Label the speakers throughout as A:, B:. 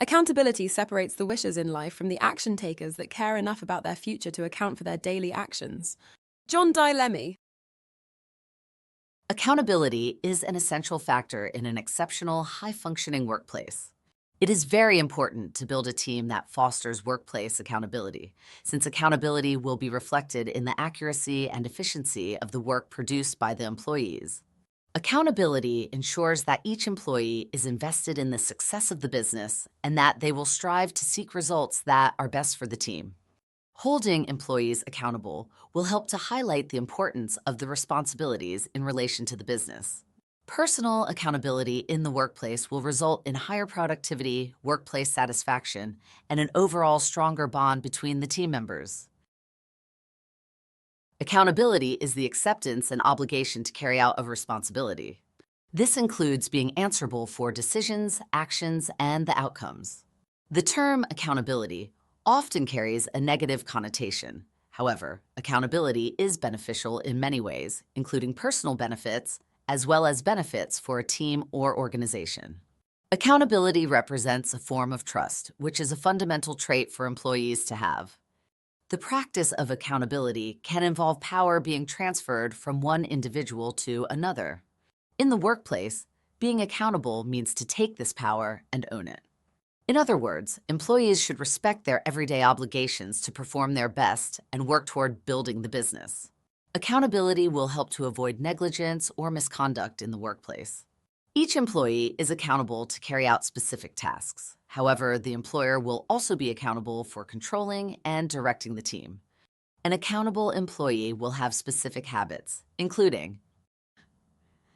A: Accountability separates the wishers in life from the action takers that care enough about their future to account for their daily actions. John Dilemi.
B: Accountability is an essential factor in an exceptional, high-functioning workplace. It is very important to build a team that fosters workplace accountability, since accountability will be reflected in the accuracy and efficiency of the work produced by the employees. Accountability ensures that each employee is invested in the success of the business and that they will strive to seek results that are best for the team. Holding employees accountable will help to highlight the importance of the responsibilities in relation to the business. Personal accountability in the workplace will result in higher productivity, workplace satisfaction, and an overall stronger bond between the team members. Accountability is the acceptance and obligation to carry out a responsibility. This includes being answerable for decisions, actions, and the outcomes. The term accountability often carries a negative connotation. However, accountability is beneficial in many ways, including personal benefits, as well as benefits for a team or organization. Accountability represents a form of trust, which is a fundamental trait for employees to have. The practice of accountability can involve power being transferred from one individual to another. In the workplace, being accountable means to take this power and own it. In other words, employees should respect their everyday obligations to perform their best and work toward building the business. Accountability will help to avoid negligence or misconduct in the workplace. Each employee is accountable to carry out specific tasks. However, the employer will also be accountable for controlling and directing the team. An accountable employee will have specific habits, including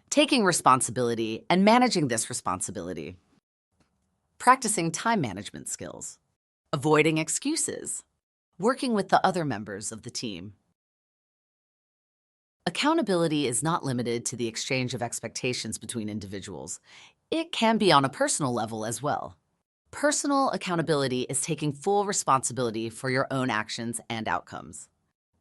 B: taking responsibility and managing this responsibility, practicing time management skills, avoiding excuses, working with the other members of the team. Accountability is not limited to the exchange of expectations between individuals. It can be on a personal level as well. Personal accountability is taking full responsibility for your own actions and outcomes.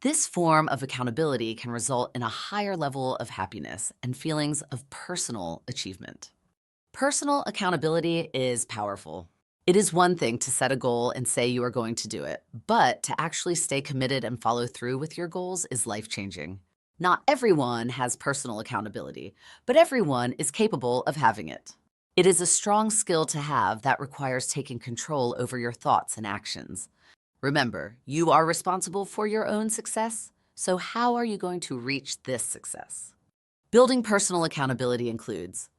B: This form of accountability can result in a higher level of happiness and feelings of personal achievement. Personal accountability is powerful. It is one thing to set a goal and say you are going to do it, but to actually stay committed and follow through with your goals is life-changing. Not everyone has personal accountability, but everyone is capable of having it. It is a strong skill to have that requires taking control over your thoughts and actions. Remember, you are responsible for your own success, so how are you going to reach this success? Building personal accountability includes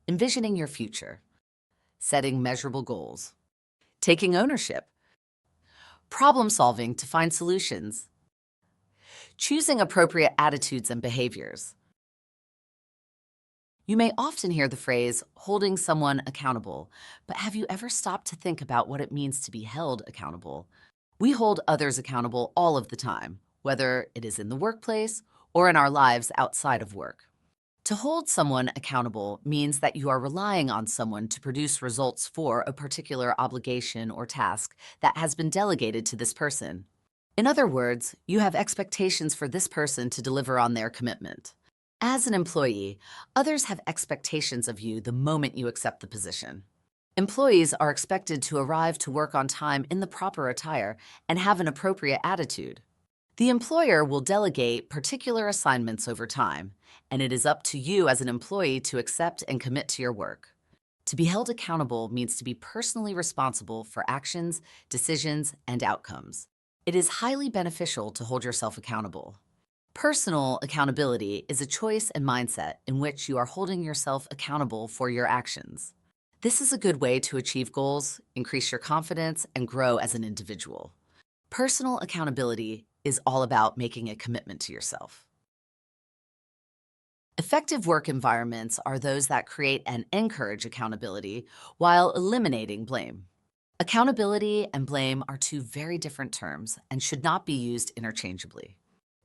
B: envisioning your future, setting measurable goals, taking ownership, problem solving to find solutions, choosing appropriate attitudes and behaviors. You may often hear the phrase, holding someone accountable, but have you ever stopped to think about what it means to be held accountable? We hold others accountable all of the time, whether it is in the workplace or in our lives outside of work. To hold someone accountable means that you are relying on someone to produce results for a particular obligation or task that has been delegated to this person. In other words, you have expectations for this person to deliver on their commitment. As an employee, others have expectations of you the moment you accept the position. Employees are expected to arrive to work on time in the proper attire and have an appropriate attitude. The employer will delegate particular assignments over time, and it is up to you as an employee to accept and commit to your work. To be held accountable means to be personally responsible for actions, decisions, and outcomes. It is highly beneficial to hold yourself accountable. Personal accountability is a choice and mindset in which you are holding yourself accountable for your actions. This is a good way to achieve goals, increase your confidence, and grow as an individual. Personal accountability is all about making a commitment to yourself. Effective work environments are those that create and encourage accountability while eliminating blame. Accountability and blame are two very different terms and should not be used interchangeably.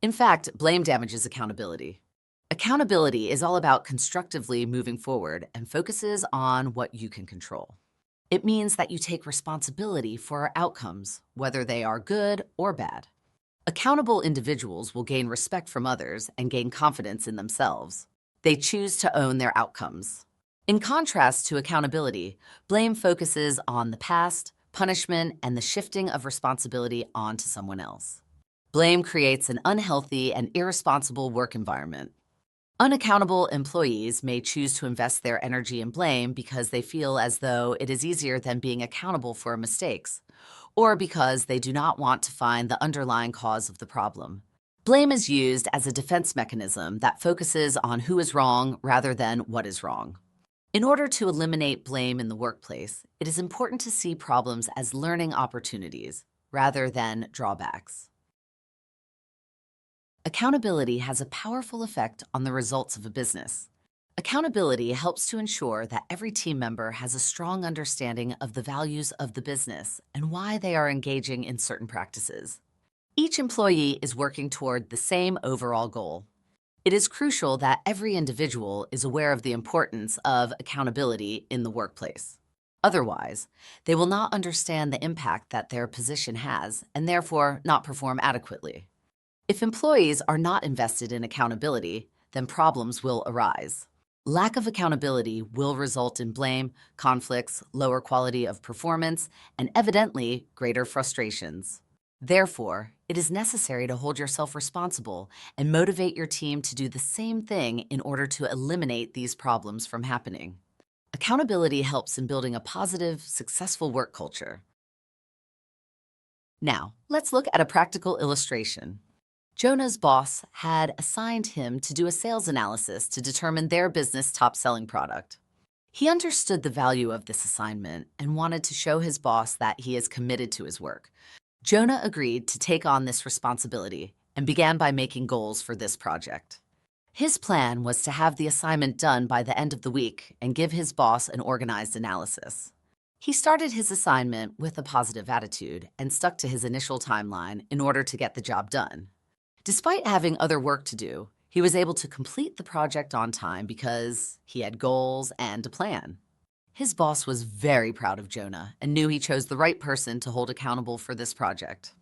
B: In fact, blame damages accountability. Accountability is all about constructively moving forward and focuses on what you can control. It means that you take responsibility for outcomes, whether they are good or bad. Accountable individuals will gain respect from others and gain confidence in themselves. They choose to own their outcomes. In contrast to accountability, blame focuses on the past, punishment, and the shifting of responsibility onto someone else. Blame creates an unhealthy and irresponsible work environment. Unaccountable employees may choose to invest their energy in blame because they feel as though it is easier than being accountable for mistakes, or because they do not want to find the underlying cause of the problem. Blame is used as a defense mechanism that focuses on who is wrong rather than what is wrong. In order to eliminate blame in the workplace, it is important to see problems as learning opportunities rather than drawbacks. Accountability has a powerful effect on the results of a business. Accountability helps to ensure that every team member has a strong understanding of the values of the business and why they are engaging in certain practices. Each employee is working toward the same overall goal. It is crucial that every individual is aware of the importance of accountability in the workplace. Otherwise, they will not understand the impact that their position has and therefore not perform adequately. If employees are not invested in accountability, then problems will arise. Lack of accountability will result in blame, conflicts, lower quality of performance, and evidently greater frustrations. Therefore, it is necessary to hold yourself responsible and motivate your team to do the same thing in order to eliminate these problems from happening. Accountability helps in building a positive, successful work culture. Now, let's look at a practical illustration. Jonah's boss had assigned him to do a sales analysis to determine their business' top-selling product. He understood the value of this assignment and wanted to show his boss that he is committed to his work. Jonah agreed to take on this responsibility and began by making goals for this project. His plan was to have the assignment done by the end of the week and give his boss an organized analysis. He started his assignment with a positive attitude and stuck to his initial timeline in order to get the job done. Despite having other work to do, he was able to complete the project on time because he had goals and a plan. His boss was very proud of Jonah and knew he chose the right person to hold accountable for this project.